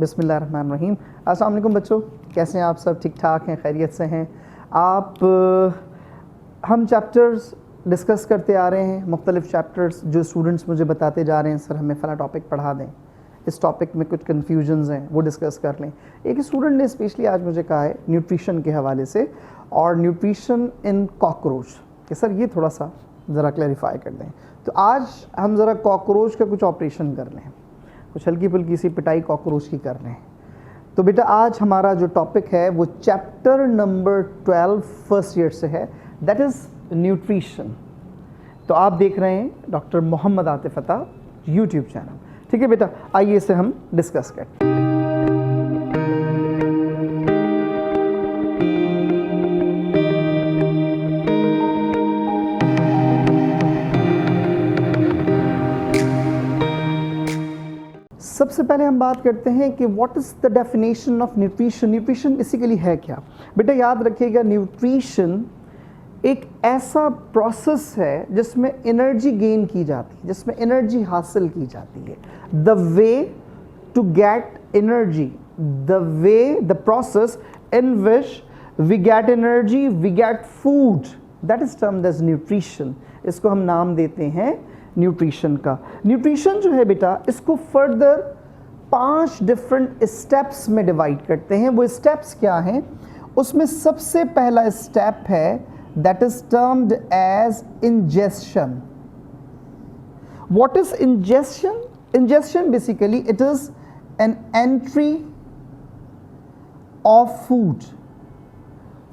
बिस्मिल्लाहिर्रहमानिर्रहीम। अस्सलाम वालेकुम बच्चों, कैसे हैं आप सब? ठीक ठाक हैं, खैरियत से हैं आप? हम चैप्टर्स डिस्कस करते आ रहे हैं, मुख्तलिफ चैप्टर्स जो स्टूडेंट्स मुझे बताते जा रहे हैं सर हमें फ़ला टॉपिक पढ़ा दें, इस टॉपिक में कुछ कन्फ्यूजन्स हैं वो डिस्कस कर लें। एक स्टूडेंट ने स्पेशली आज मुझे कहा है न्यूट्रिशन के हवाले से और न्यूट्रिशन इन कॉकरोच कि सर ये थोड़ा सा ज़रा क्लैरिफाई कर दें। तो आज हम ज़रा कॉकरोच का कुछ ऑपरेशन कर लें, कुछ हल्की फुल्की सी पिटाई कॉकरोच की कर लें। तो बेटा आज हमारा जो टॉपिक है वो चैप्टर नंबर 12 फर्स्ट ईयर से है, दैट इज़ न्यूट्रिशन। तो आप देख रहे हैं डॉक्टर मोहम्मद आतिफ अता यूट्यूब चैनल, ठीक है बेटा? आइए इसे हम डिस्कस करते हैं। सबसे पहले हम बात करते हैं कि what is the definition of nutrition. Nutrition basically है क्या? बेटा याद रखिएगा, न्यूट्रिशन एक ऐसा प्रोसेस है जिसमें एनर्जी गेन की जाती है, जिसमें एनर्जी हासिल की जाती है। The way to get energy, the way, the process in which we get energy, we get food, that is termed as nutrition. इसको हम नाम देते हैं न्यूट्रिशन का। न्यूट्रिशन जो है बेटा, इसको फर्दर 5 डिफरेंट स्टेप्स में डिवाइड करते हैं। वो स्टेप्स क्या हैं? उसमें सबसे पहला स्टेप है that is termed as ingestion. What is ingestion? Ingestion basically it is an entry of food.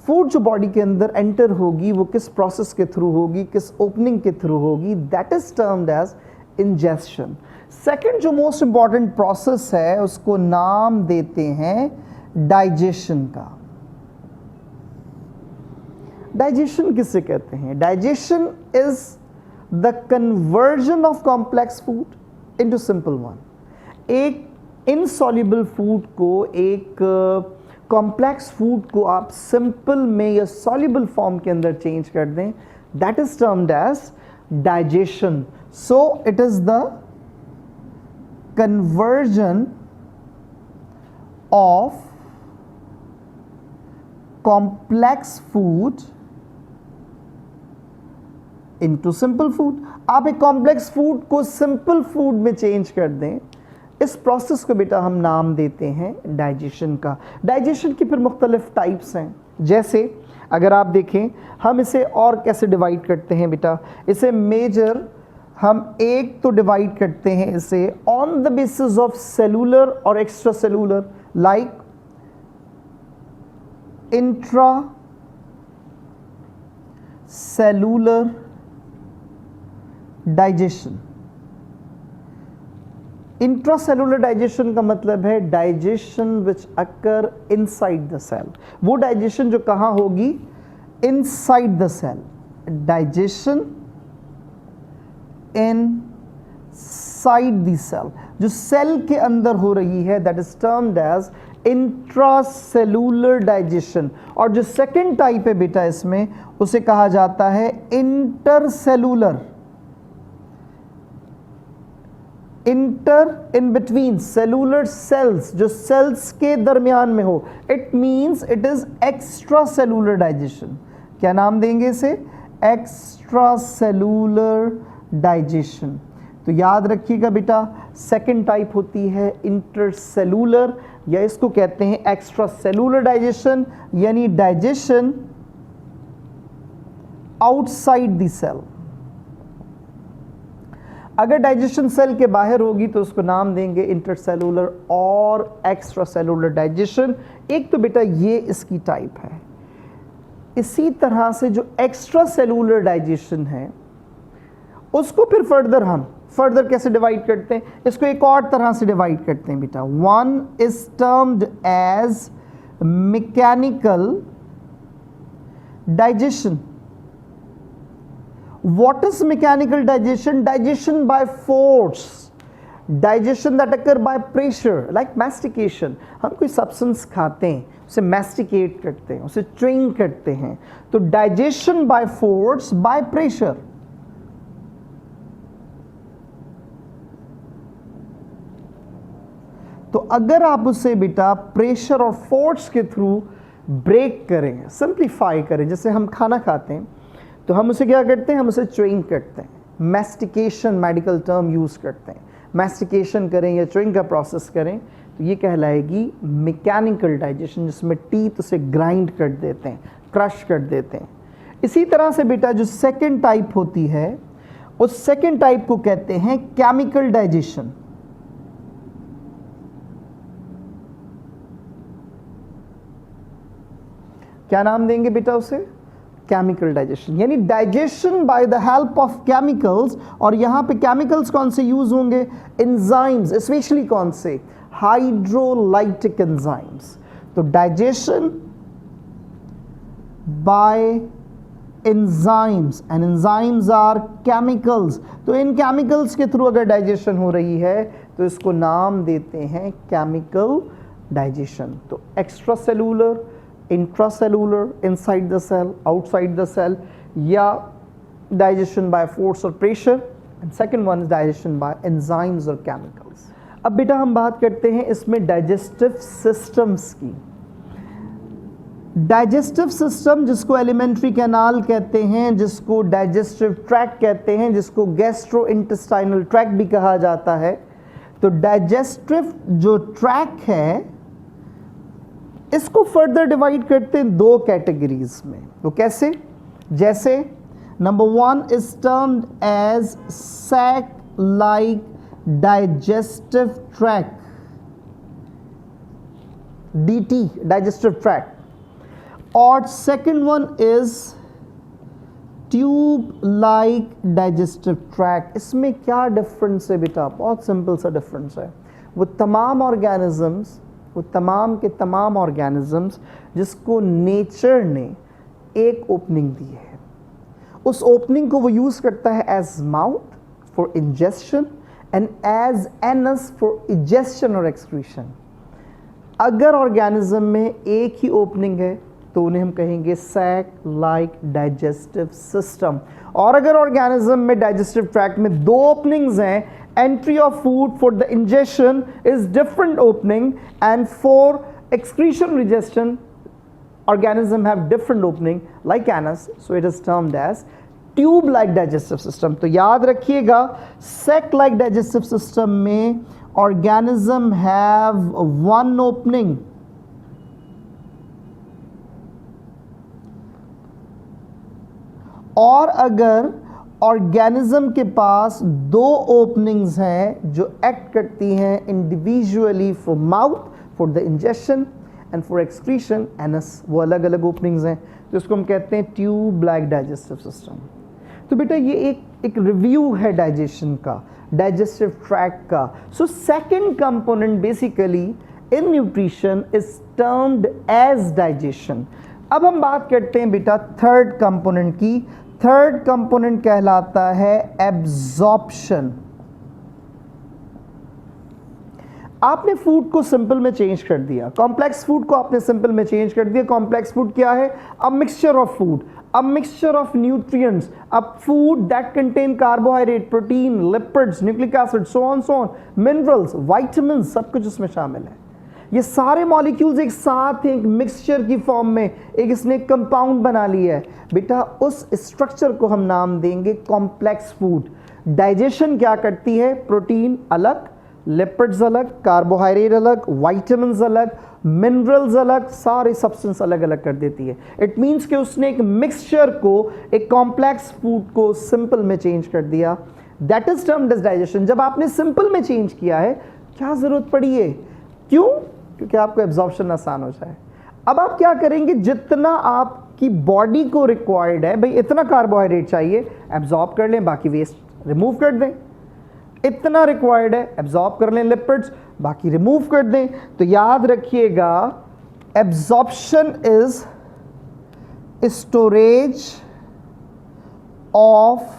Food जो बॉडी के अंदर एंटर होगी वो किस प्रोसेस के थ्रू होगी, किस ओपनिंग के थ्रू होगी, that is termed as ingestion. Second जो मोस्ट इंपॉर्टेंट प्रोसेस है उसको नाम देते हैं डाइजेशन का। डाइजेशन किसे कहते हैं? Digestion is the conversion of complex food into simple one. एक इनसॉल्युबल फूड को, एक कॉम्प्लेक्स फूड को आप सिंपल में या सॉल्युबल फॉर्म के अंदर चेंज कर दें, that is termed as digestion. So it is the conversion of complex food into simple food. आप एक कॉम्प्लेक्स फूड को सिंपल फूड में चेंज कर दें, इस प्रोसेस को बेटा हम नाम देते हैं डाइजेशन का। डाइजेशन की फिर मुख्तलिफ टाइप्स हैं, जैसे अगर आप देखें हम इसे और कैसे डिवाइड करते हैं बेटा, इसे मेजर हम एक तो डिवाइड करते हैं इसे on the basis of cellular और extra cellular, like intra cellular digestion. Intracellular digestion का मतलब है digestion which occur inside the cell. वो डाइजेशन जो कहाँ होगी? Inside the cell. Digestion inside the cell, जो सेल के अंदर हो रही है, that is termed as intracellular digestion. और जो सेकेंड टाइप है बेटा इसमें, उसे कहा जाता है intercellular. Inter in between cellular cells, जो सेल्स के दरमियान में हो, it means it is extra cellular digestion. क्या नाम देंगे इसे? Extra cellular digestion. तो याद रखिएगा बेटा, सेकेंड टाइप होती है इंटरसेलुलर, या इसको कहते हैं एक्स्ट्रा सेलुलर डाइजेशन, यानी डाइजेशन आउटसाइड द सेल। अगर डाइजेशन सेल के बाहर होगी तो उसको नाम देंगे इंटरसेलुलर और एक्स्ट्रा सेलुलर डाइजेशन। एक तो बेटा ये इसकी टाइप है। इसी तरह से जो एक्स्ट्रा सेलुलर डाइजेशन है उसको फिर फर्दर कैसे डिवाइड करते हैं? इसको एक और तरह से डिवाइड करते हैं बेटा। One is termed as mechanical digestion. What is mechanical digestion? Digestion by force, digestion that occur by pressure, like mastication. हम कोई सब्सटेंस खाते हैं, उसे मैस्टिकेट करते हैं, उसे च्यूइंग करते हैं, तो digestion by force, by pressure. तो अगर आप उसे बेटा प्रेशर और फोर्स के थ्रू ब्रेक करें, सिंप्लीफाई करें, जैसे हम खाना खाते हैं तो हम उसे क्या करते हैं, हम उसे च्युइंग करते हैं, मैस्टिकेशन मेडिकल टर्म यूज़ करते हैं, मैस्टिकेशन करें या च्युइंग का प्रोसेस करें तो ये कहलाएगी मैकेनिकल डाइजेशन, जिसमें टीथ उसे ग्राइंड कर देते हैं, क्रश कर देते हैं। इसी तरह से बेटा जो सेकंड टाइप होती है उस सेकंड टाइप को कहते हैं केमिकल डाइजेशन। क्या नाम देंगे बेटा उसे, केमिकल डाइजेशन, यानी digestion by the help of chemicals. और यहां पे केमिकल्स कौन से यूज होंगे, एंजाइम्स, स्पेशली कौन से, हाइड्रोलाइटिक एंजाइम्स। तो digestion by enzymes, and enzymes are chemicals. तो इन केमिकल्स के थ्रू अगर डाइजेशन हो रही है तो इसको नाम देते हैं केमिकल डाइजेशन। तो extra cellular, intracellular, inside the cell, outside the cell, या digestion by force or pressure, and second one is digestion by enzymes or chemicals। अब बेटा हम बात करते हैं इसमें digestive systems की। digestive system जिसको alimentary canal कहते हैं, जिसको digestive tract कहते हैं, जिसको gastrointestinal tract भी कहा जाता है। तो digestive जो tract है इसको फर्दर डिवाइड करते हैं दो कैटेगरीज में। तो कैसे, जैसे number 1 is termed as sac like digestive tract, DT digestive tract, और second one is tube like digestive tract. इसमें क्या डिफरेंस है बेटा, बहुत सिंपल सा डिफरेंस है। वो तमाम ऑर्गेनिजम्स, वो तमाम के तमाम ऑर्गेनिजम्स जिसको नेचर ने एक ओपनिंग दी है, उस ओपनिंग को वो यूज़ करता है as mouth for ingestion and as anus for egestion और एक्सक्रीशन। अगर ऑर्गेनिज्म में एक ही ओपनिंग है तो उन्हें हम कहेंगे सैक लाइक डाइजेस्टिव सिस्टम। और अगर ऑर्गेनिज्म में डाइजेस्टिव ट्रैक्ट में दो ओपनिंग्स हैं, entry of food for the ingestion is different opening, and for excretion digestion organism have different opening like anus, so it is termed as tube like digestive system। तो याद रखिएगा sac like digestive system में organism have one opening, और अगर organism के पास दो openings हैं जो एक्ट करती हैं individually for mouth for the injection and for excretion anus, वो अलग अलग ओपनिंग्स हैं, तो इसको हम कहते हैं ट्यूब लाइक डाइजेस्टिव सिस्टम। तो बेटा ये एक रिव्यू है डाइजेशन का, डाइजेस्टिव ट्रैक्ट का। So second component basically in nutrition is termed as digestion. अब हम बात करते हैं बेटा थर्ड कंपोनेंट की। थर्ड कंपोनेंट कहलाता है एब्जॉर्प्शन। आपने फूड को सिंपल में चेंज कर दिया, कॉम्प्लेक्स फूड को आपने सिंपल में चेंज कर दिया। कॉम्प्लेक्स फूड क्या है, a mixture of food, a mixture of nutrients, a food that contain carbohydrate, protein, lipids, nucleic acid, so on, minerals, vitamins, सब कुछ उसमें शामिल है। ये सारे मॉलिक्यूल्स एक साथ एक मिक्सचर की फॉर्म में एक इसने कंपाउंड बना लिया है बेटा, उस स्ट्रक्चर को हम नाम देंगे कॉम्प्लेक्स फूड। डाइजेशन क्या करती है, प्रोटीन अलग, लिपिड्स अलग, कार्बोहाइड्रेट अलग, विटामिन्स अलग, मिनरल्स अलग, सारे सब्सटेंस अलग अलग कर देती है। इट मीन्स कि उसने एक मिक्सचर को, एक कॉम्प्लेक्स फूड को सिंपल में चेंज कर दिया, that is termed as digestion. जब आपने सिंपल में चेंज किया है, क्या जरूरत पड़ी है, क्यों, क्योंकि आपको एब्जॉर्प्शन आसान हो जाए। अब आप क्या करेंगे, जितना आपकी बॉडी को रिक्वायर्ड है, भाई इतना कार्बोहाइड्रेट चाहिए, एब्जॉर्ब कर लें, बाकी वेस्ट रिमूव कर दें। इतना रिक्वायर्ड है, एब्जॉर्ब कर लें लिपिड्स, बाकी रिमूव कर दें। तो याद रखिएगा absorption is storage of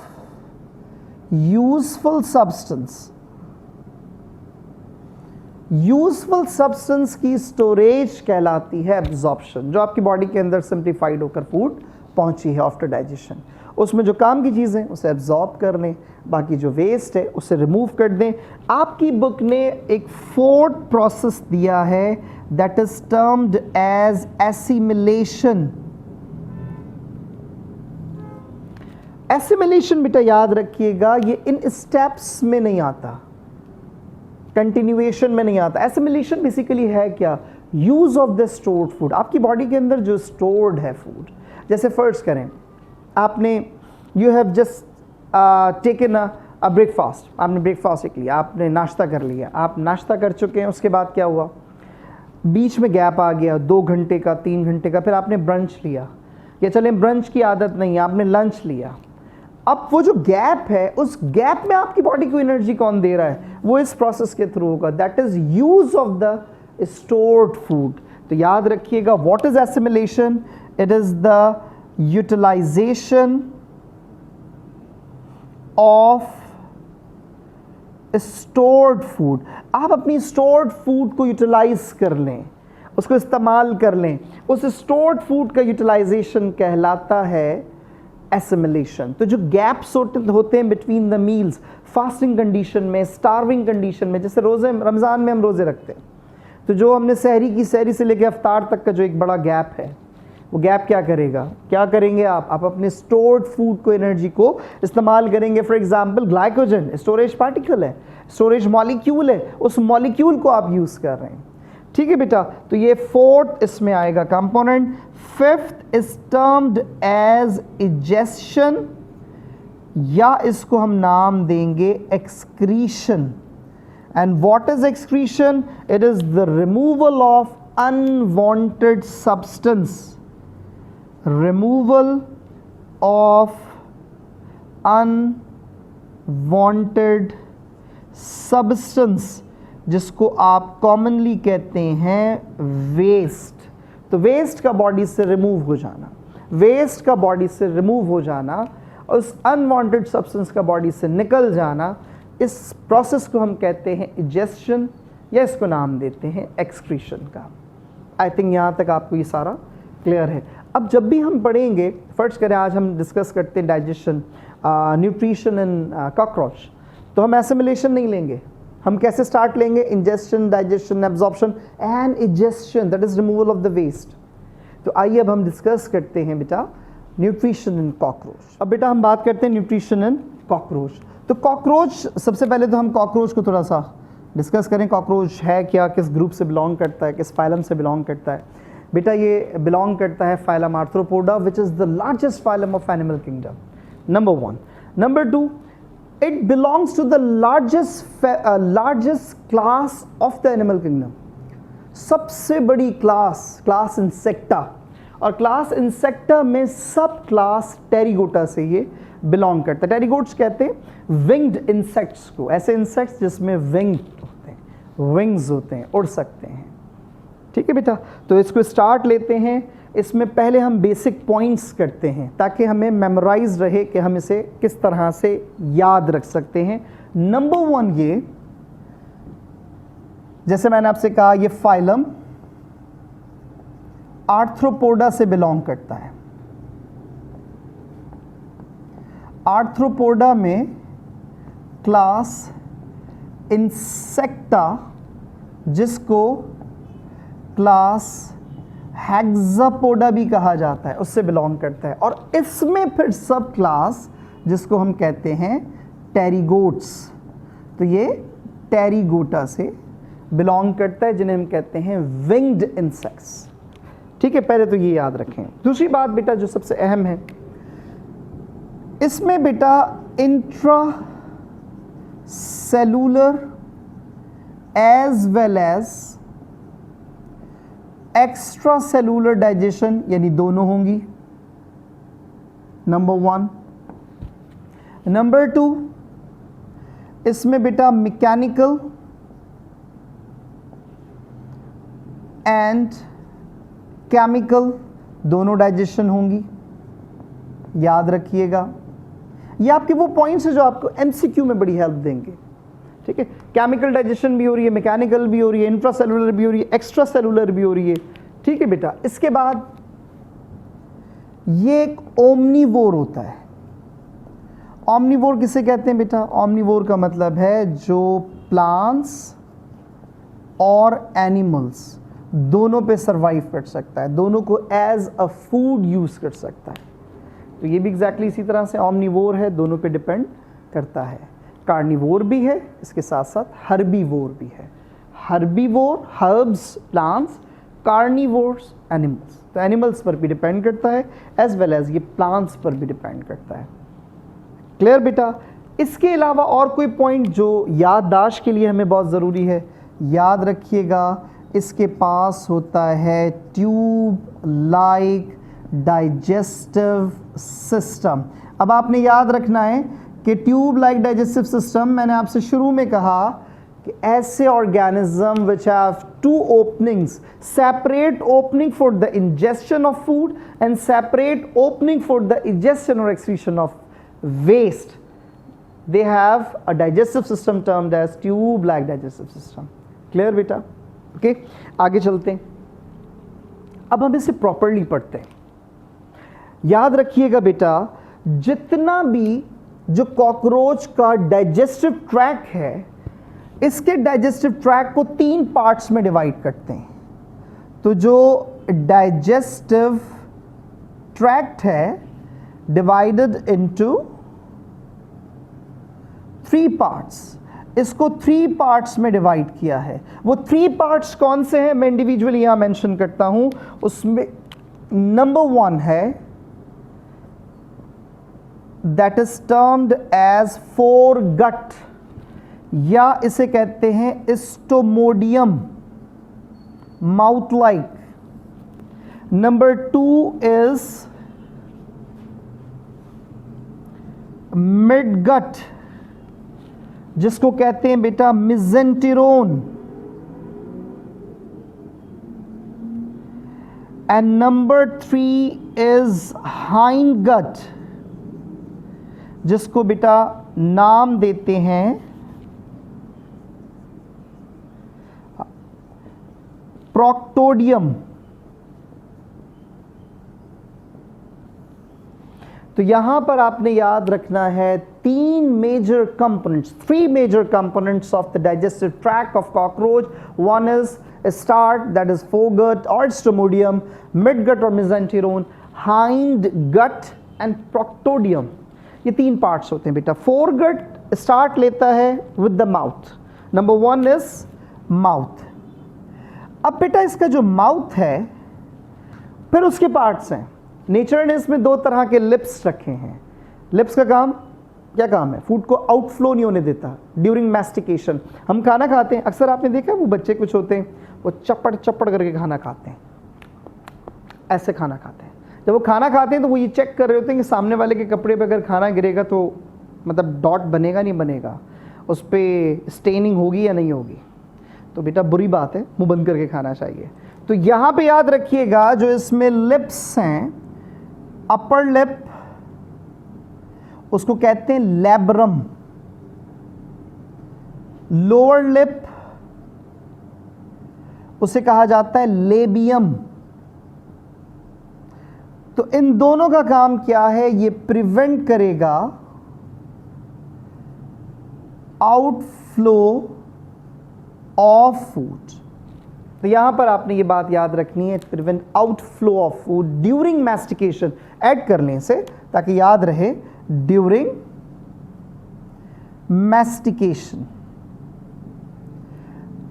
useful substance. Useful substance की स्टोरेज कहलाती है एब्जॉर्प्शन, जो आपकी बॉडी के अंदर सिंप्लीफाइड होकर फूड पहुंची है आफ्टर डाइजेशन। उसमें जो काम की चीज़ें उसे एब्जॉर्ब कर लें, बाकी जो वेस्ट है उसे रिमूव कर दें। आपकी बुक ने एक फोर्थ प्रोसेस दिया है that is termed as assimilation. Assimilation बेटा याद रखिएगा, ये इन स्टेप्स में नहीं आता, कंटिन्यूएशन में नहीं आता। एसिमिलेशन बेसिकली है क्या? Use of the stored food. आपकी बॉडी के अंदर जो स्टोर्ड है फूड, जैसे फर्स्ट करें आपने you have just taken a breakfast, आपने ब्रेकफास्ट लिया, आपने नाश्ता कर लिया, आप नाश्ता कर चुके हैं, उसके बाद क्या हुआ, बीच में गैप आ गया 2 घंटे का 3 घंटे का, फिर आपने ब्रंच लिया, या चलें ब्रंच की आदत नहीं है, आपने लंच लिया। अब वो जो गैप है, उस गैप में आपकी बॉडी को एनर्जी कौन दे रहा है? वो इस प्रोसेस के थ्रू होगा, that is use of the stored food. तो याद रखिएगा, what is assimilation? It is the utilization of stored food. आप अपनी स्टोर्ड फूड को यूटिलाइज कर लें, उसको इस्तेमाल कर लें, उस स्टोर्ड फूड का यूटिलाइजेशन कहलाता है एसिमिलेशन। तो जो गैप्स होते हैं between the meals, fasting condition में, स्टार्विंग कंडीशन में, जैसे रोज़े रमज़ान में हम रोज़े रखते हैं, तो जो हमने सहरी से लेकर अफ्तार तक का जो एक बड़ा गैप है, वो गैप क्या करेगा, क्या करेंगे आप अपने स्टोर्ड फूड को, एनर्जी को इस्तेमाल करेंगे। For example glycogen storage particle है, स्टोरेज मॉलिक्यूल है, उस मॉलिक्यूल को आप यूज़ कर रहे हैं। ठीक है बेटा, तो ये फोर्थ इसमें आएगा component. Fifth is termed as ingestion, या इसको हम नाम देंगे excretion. And what is excretion? It is the removal of unwanted substance, removal of unwanted substance, जिसको आप कॉमनली कहते हैं वेस्ट। तो वेस्ट का बॉडी से रिमूव हो जाना, वेस्ट का बॉडी से रिमूव हो जाना, और उस अनवांटेड सब्सटेंस का बॉडी से निकल जाना, इस प्रोसेस को हम कहते हैं इंजेस्शन, या इसको नाम देते हैं एक्सक्रीशन का। आई थिंक यहाँ तक आपको ये सारा क्लियर है। अब जब भी हम पढ़ेंगे, फर्स्ट करें आज हम डिस्कस करते हैं डाइजेशन, न्यूट्रिशन इन कॉकरोच, तो हम एसिमिलेशन नहीं लेंगे, हम कैसे स्टार्ट लेंगे? Ingestion, digestion, absorption and ingestion, that is removal of the waste. तो आइए अब हम डिस्कस करते हैं बेटा न्यूट्रिशन इन कॉकरोच। अब बेटा हम बात करते हैं न्यूट्रिशन इन कॉकरोच। तो कॉकरोच, सबसे पहले तो हम कॉकरोच को थोड़ा सा डिस्कस करें। कॉकरोच है क्या, किस ग्रुप से बिलोंग करता है, किस फाइलम से बिलोंग करता है? बेटा ये बिलोंग करता है phylum arthropoda, which is the largest phylum of animal kingdom, number 1। Number 2, it belongs to the largest class of the animal kingdom, सबसे बड़ी क्लास इंसेक्टा, और क्लास इंसेक्टा में सब क्लास टेरिगोटा से ये बिलोंग करता है। टेरिगोट्स कहते हैं विंग्ड इंसेक्ट्स को, ऐसे इंसेक्ट्स जिसमें विंग्स होते हैं, उड़ सकते हैं। ठीक है बेटा, तो इसको स्टार्ट लेते हैं। इसमें पहले हम बेसिक पॉइंट्स करते हैं ताकि हमें मेमोराइज रहे कि हम इसे किस तरह से याद रख सकते हैं। नंबर 1, ये जैसे मैंने आपसे कहा, ये फाइलम आर्थ्रोपोडा से बिलोंग करता है। आर्थ्रोपोडा में क्लास इंसेक्टा, जिसको क्लास हेक्सापोडा भी कहा जाता है, उससे बिलोंग करता है। और इसमें फिर सब क्लास जिसको हम कहते हैं टेरिगोट्स, तो ये टेरिगोटा से बिलोंग करता है, जिन्हें हम कहते हैं विंग्ड इंसेक्ट्स। ठीक है, पहले तो ये याद रखें। दूसरी बात बेटा जो सबसे अहम है, इसमें बेटा intracellular as well as extra cellular digestion, यानी दोनों होंगी, नंबर 1। नंबर 2, इसमें बेटा मैकेनिकल एंड केमिकल दोनों डाइजेशन होंगी, याद रखिएगा। ये आपके वो पॉइंट्स हैं जो आपको एमसीक्यू में बड़ी हेल्प देंगे। ठीक है, केमिकल डाइजेशन भी हो रही है, मैकेनिकल भी हो रही है, इंट्रासेलुलर भी हो रही है, एक्स्ट्रा सेलुलर भी हो रही है। ठीक है बेटा, इसके बाद ये एक ओमनीवोर होता है। ऑमनीवोर किसे कहते हैं बेटा? ऑमनीवोर का मतलब है जो प्लांट्स और एनिमल्स दोनों पे सरवाइव कर सकता है, दोनों को एज अ फूड यूज़ कर सकता है। तो ये भी एग्जैक्टली इसी तरह से ऑमनीवोर है, दोनों पे डिपेंड करता है। कार्निवोर भी है, इसके साथ साथ हर्बीवोर भी है। Herbivore herbs plants, carnivores animals. तो एनिमल्स पर भी डिपेंड करता है एज वेल एज ये प्लांट्स पर भी डिपेंड करता है। क्लियर बेटा? इसके अलावा और कोई पॉइंट जो याददाश्त के लिए हमें बहुत ज़रूरी है, याद रखिएगा, इसके पास होता है ट्यूब लाइक डाइजेस्टिव सिस्टम। अब आपने याद रखना है कि ट्यूब लाइक डाइजेस्टिव सिस्टम, मैंने आपसे शुरू में कहा कि ऐसे organism which have two openings, separate opening for the ingestion of food and separate opening for the ingestion और excretion of waste, they have a digestive system termed as tube like digestive system. Clear बेटा? Okay, आगे चलते हैं। अब हम इसे properly पढ़ते हैं। याद रखिएगा बेटा, जितना भी जो कॉकरोच का डाइजेस्टिव ट्रैक्ट है, इसके डाइजेस्टिव ट्रैक्ट को 3 पार्ट्स में डिवाइड करते हैं। तो जो डाइजेस्टिव ट्रैक्ट है divided into 3 parts, इसको 3 पार्ट्स में डिवाइड किया है। वो 3 पार्ट्स कौन से हैं मैं इंडिविजुअली यहां मेंशन करता हूं। उसमें नंबर 1 है that is termed as foregut, या इसे कहते हैं stomodeum, mouth like. Number 2 is midgut, जिसको कहते हैं बेटा mesenteron, and number 3 is hindgut, जिसको बेटा नाम देते हैं प्रोक्टोडियम। तो यहां पर आपने याद रखना है 3 major components, 3 major components of the digestive tract of cockroach. One is start, that is foregut और स्टोमोडियम, मिडगट और mesenteron, hind gut and proctodeum. ये 3 पार्ट्स होते हैं बेटा। फोरगट स्टार्ट लेता है with the mouth, number 1 is mouth. अब बेटा इसका जो माउथ है, फिर उसके पार्ट्स हैं। नेचर ने इसमें 2 तरह के लिप्स रखे हैं। लिप्स का काम क्या काम है? फूड को आउटफ्लो नहीं होने देता ड्यूरिंग मैस्टिकेशन। हम खाना खाते हैं, अक्सर आपने देखा है वो बच्चे कुछ होते हैं वो चपड़ चपड़ करके खाना खाते हैं, ऐसे खाना खाते हैं। जब वो खाना खाते हैं तो वो ये चेक कर रहे होते हैं कि सामने वाले के कपड़े पे अगर खाना गिरेगा तो मतलब डॉट बनेगा नहीं बनेगा, उस पर स्टेनिंग होगी या नहीं होगी। तो बेटा बुरी बात है, मुंह बंद करके खाना चाहिए। तो यहाँ पे याद रखिएगा जो इसमें लिप्स हैं, अपर लिप उसको कहते हैं लैब्रम, लोअर लिप उसे कहा जाता है लेबियम। तो इन दोनों का काम क्या है? ये प्रिवेंट करेगा आउटफ्लो ऑफ फूड। तो यहां पर आपने ये बात याद रखनी है, prevent outflow of food during mastication. Add कर लें इसे ताकि याद रहे, ड्यूरिंग मैस्टिकेशन।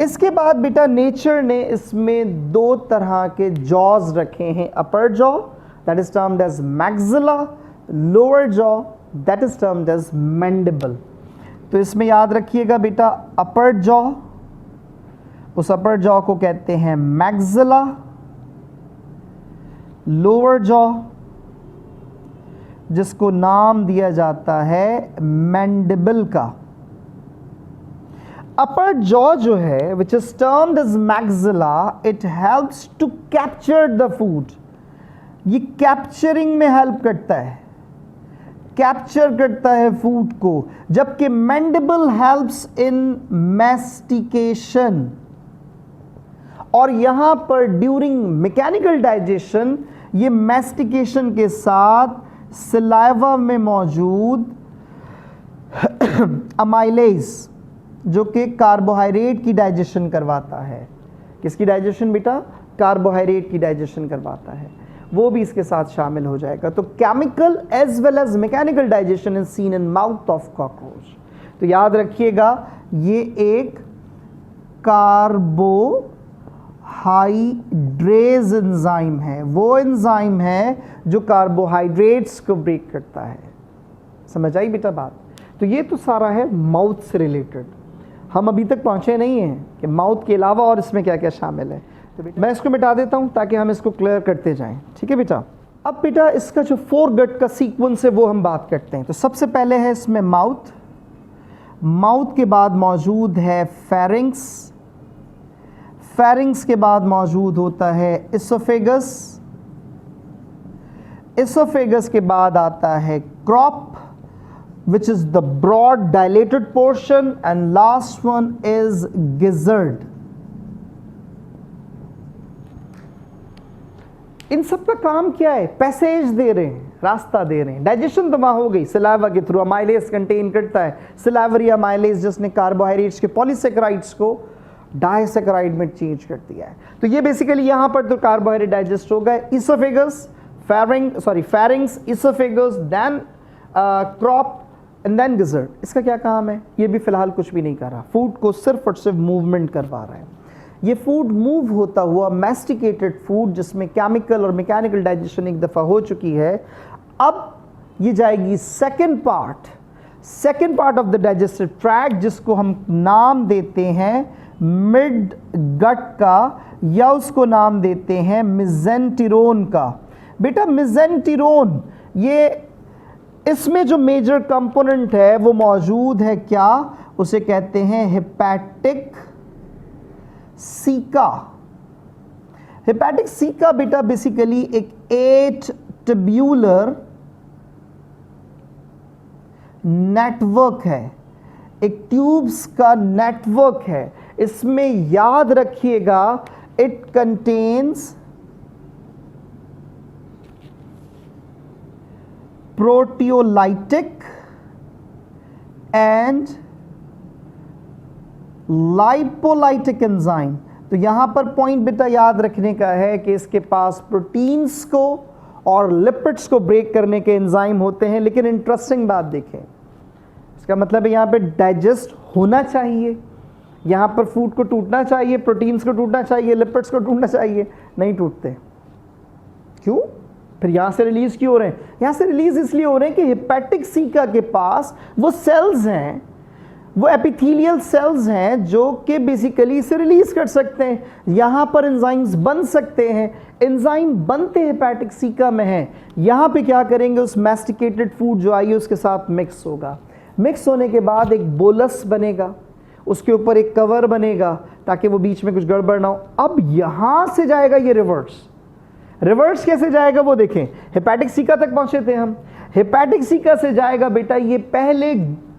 इसके बाद बेटा नेचर ने इसमें 2 तरह के जॉज रखे हैं, upper jaw that is termed as maxilla, lower jaw that is termed as mandible. तो इसमें याद रखिएगा बेटा अपर जॉ, उस अपर जॉ को कहते हैं मैक्सिला, लोअर जॉ जिसको नाम दिया जाता है मैंडिबल का। अपर जॉ जो है which is termed as maxilla, it helps to capture the food. ये कैप्चरिंग में हेल्प करता है, कैप्चर करता है फूड को, जबकि मैंडिबल हेल्प्स इन मैस्टिकेशन। और यहां पर ड्यूरिंग मैकेनिकल डाइजेशन ये मैस्टिकेशन के साथ सलाइवा में मौजूद अमाइलेज जो कि कार्बोहाइड्रेट की डाइजेशन करवाता है। किसकी डाइजेशन बेटा? कार्बोहाइड्रेट की डाइजेशन करवाता है, वो भी इसके साथ शामिल हो जाएगा। तो chemical as well as mechanical digestion is seen in mouth of cockroach. तो याद रखिएगा ये एक कार्बोहाइड्रेज एंजाइम है, वो एंजाइम है जो कार्बोहाइड्रेट्स को ब्रेक करता है। समझ आई बेटा बात? तो ये तो सारा है माउथ से रिलेटेड। हम अभी तक पहुंचे नहीं हैं कि माउथ के अलावा और इसमें क्या क्या शामिल है। तो बेटा मैं इसको मिटा देता हूं ताकि हम इसको क्लियर करते जाएं। ठीक है बेटा? अब बेटा इसका जो 4 गट का सीक्वेंस है वो हम बात करते हैं। तो सबसे पहले है इसमें माउथ, माउथ के बाद मौजूद है फेरिंग्स, फेरिंग्स के बाद मौजूद होता है इसोफेगस, इसोफेगस के बाद आता है crop which is the broad dilated portion, and last one is gizzard. इन सब का काम क्या है? पैसेज दे रहे हैं, रास्ता दे रहे हैं। डाइजेशन तो वहां हो गई सलाइवा के थ्रू, अमाइलेज कंटेन करता है सलाइवरी अमाइलेज जिसने कार्बोहाइड्रेट्स के पॉलीसेकेराइड्स को डाइसेकेराइड में चेंज कर दिया है। तो ये बेसिकली यहां पर तो कार्बोहाइड्रेट डाइजेस्ट हो गए। Oesophagus, pharynx, oesophagus, then crop and then gizzard. इसका क्या काम है? ये भी फिलहाल कुछ भी नहीं कर रहा, फूड को सिर्फ और सिर्फ मूवमेंट करवा रहा है। ये फूड मूव होता हुआ मैस्टिकेटेड फूड जिसमें केमिकल और मैकेनिकल डाइजेशन एक दफ़ा हो चुकी है, अब ये जाएगी second part of the digestive tract जिसको हम नाम देते हैं मिड गट का, या उसको नाम देते हैं मिजेंटिरोन का। बेटा मिजेंटिरोन, ये इसमें जो मेजर कंपोनेंट है वो मौजूद है, क्या उसे कहते हैं? Hepatic caeca. हेपेटिक सीका बेटा बेसिकली एक 8 ट्यूब्यूलर नेटवर्क है, एक ट्यूब्स का नेटवर्क है। इसमें याद रखिएगा it contains proteolytic and lipolytic enzyme. तो यहां पर पॉइंट बेटा याद रखने का है कि इसके पास प्रोटीन्स को और लिपिड्स को ब्रेक करने के एंजाइम होते हैं। लेकिन इंटरेस्टिंग बात देखें, इसका मतलब है यहां पे डाइजेस्ट होना चाहिए, यहां पर फूड को टूटना चाहिए, प्रोटीन्स को टूटना चाहिए, लिपिड्स को टूटना चाहिए, नहीं टूटते। क्यों? फिर यहाँ से रिलीज क्यों हो रहे हैं? यहाँ से रिलीज इसलिए हो रहे हैं कि हेपेटिक सीका के पास वो सेल्स हैं, वो एपिथेलियल सेल्स हैं जो कि बेसिकली इसे रिलीज कर सकते हैं। यहाँ पर एंजाइम्स बन सकते हैं, एंजाइम बनते हेपेटिक सीका में हैं। यहाँ पे क्या करेंगे? उस मैस्टिकेटेड फूड जो आई है उसके साथ मिक्स होगा। मिक्स होने के बाद एक बोलस बनेगा, उसके ऊपर एक कवर बनेगा ताकि वो बीच में कुछ गड़बड़ ना हो। अब यहाँ से जाएगा ये रिवर्स कैसे जाएगा वो देखें। हेपेटिक सीका तक पहुंचे थे हम, हेपेटिक सीका से जाएगा बेटा ये पहले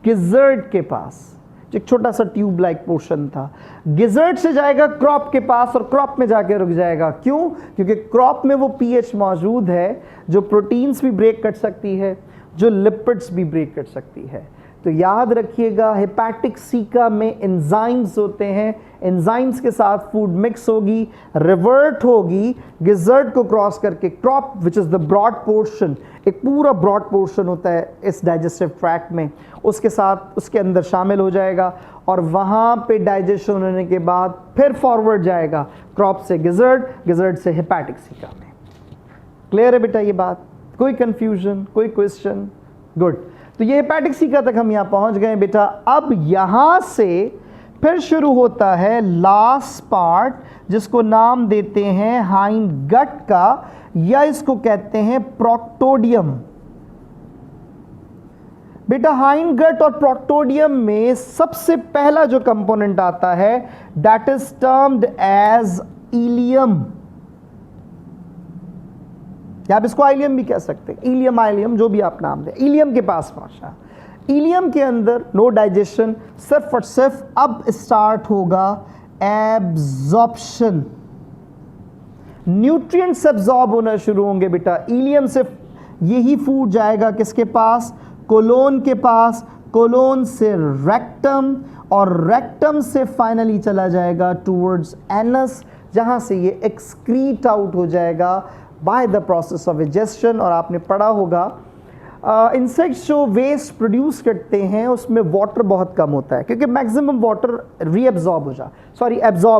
गिजर्ड के पास, एक छोटा सा ट्यूब लाइक पोर्शन था। गिजर्ड से जाएगा क्रॉप के पास और क्रॉप में जाके रुक जाएगा। क्यों? क्योंकि क्रॉप में वो पीएच मौजूद है जो प्रोटीन्स भी ब्रेक कर सकती है, जो लिपिड्स भी ब्रेक कर सकती है। तो याद रखिएगा हेपेटिक सीका में एंजाइम्स होते हैं, एंजाइम्स के साथ फूड मिक्स होगी, रिवर्ट होगी गिजर्ड को क्रॉस करके crop which is the broad portion, एक पूरा ब्रॉड पोर्शन होता है इस डाइजेस्टिव ट्रैक्ट में, उसके साथ उसके अंदर शामिल हो जाएगा और वहाँ पे डाइजेशन होने के बाद फिर फॉरवर्ड जाएगा क्रॉप से गिजर्ड, गिजर्ड से हेपेटिक सीका में। क्लियर है बेटा ये बात? कोई कंफ्यूजन, कोई क्वेश्चन? गुड। तो ये हेपेटिक सीका तक हम यहाँ पहुँच गए बेटा। अब यहाँ से फिर शुरू होता है लास्ट पार्ट जिसको नाम देते हैं हाइंड गट का, या इसको कहते हैं प्रोक्टोडियम। बेटा हाइंड गट और प्रोक्टोडियम में सबसे पहला जो कंपोनेंट आता है that is termed as ileum, या आप इसको आइलियम भी कह सकते हैं, इलियम आइलियम जो भी आप नाम दें। इलियम के पास पहुंचा, इलियम के अंदर नो डाइजेशन, सिर्फ और सिर्फ अब स्टार्ट होगा एब्जॉर्प्शन, न्यूट्रिएंट्स एब्जॉर्ब होना शुरू होंगे बेटा। इलियम से यही फूड जाएगा किसके पास? कोलोन के पास, कोलोन से रेक्टम, और रेक्टम से फाइनली चला जाएगा टूवर्ड्स एनस, जहाँ से ये एक्सक्रीट आउट हो जाएगा बाय द प्रोसेस ऑफ इंजेस्शन। और आपने पढ़ा होगा इंसेक्ट्स जो वेस्ट प्रोड्यूस करते हैं उसमें वाटर बहुत कम होता है, क्योंकि मैक्सिमम वाटर एब्जॉर्ब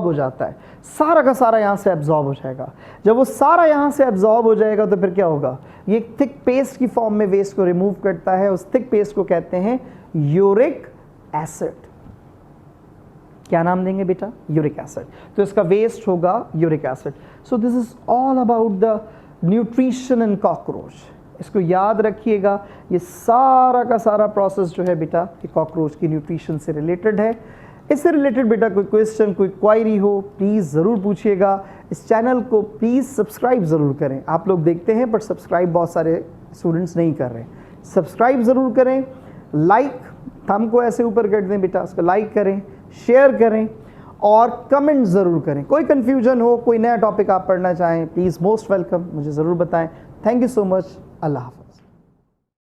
हो जाता है, सारा का सारा यहाँ से एब्जॉर्ब हो जाएगा। जब वो सारा यहाँ से एब्जॉर्ब हो जाएगा तो फिर क्या होगा, ये एक थिक पेस्ट की फॉर्म में वेस्ट को रिमूव करता है। उस थिक पेस्ट को कहते हैं यूरिक एसिड। क्या नाम देंगे बेटा, यूरिक एसिड। तो इसका वेस्ट होगा uric acid. So this is all about the nutrition in cockroach. इसको याद रखिएगा, ये सारा का सारा प्रोसेस जो है बेटा ये कॉकरोच की न्यूट्रिशन से रिलेटेड है। इससे रिलेटेड बेटा कोई क्वेश्चन, कोई क्वायरी हो प्लीज़ ज़रूर पूछिएगा। इस चैनल को प्लीज़ सब्सक्राइब ज़रूर करें। आप लोग देखते हैं बट सब्सक्राइब बहुत सारे स्टूडेंट्स नहीं कर रहे हैं। सब्सक्राइब ज़रूर करें, लाइक थंब को ऐसे ऊपर कर दें बेटा, उसको लाइक करें, शेयर करें और कमेंट ज़रूर करें। कोई कन्फ्यूजन हो, कोई नया टॉपिक आप पढ़ना चाहें, प्लीज़ मोस्ट वेलकम, मुझे ज़रूर बताएं। Thank you so much. Allah हाफ़िज़।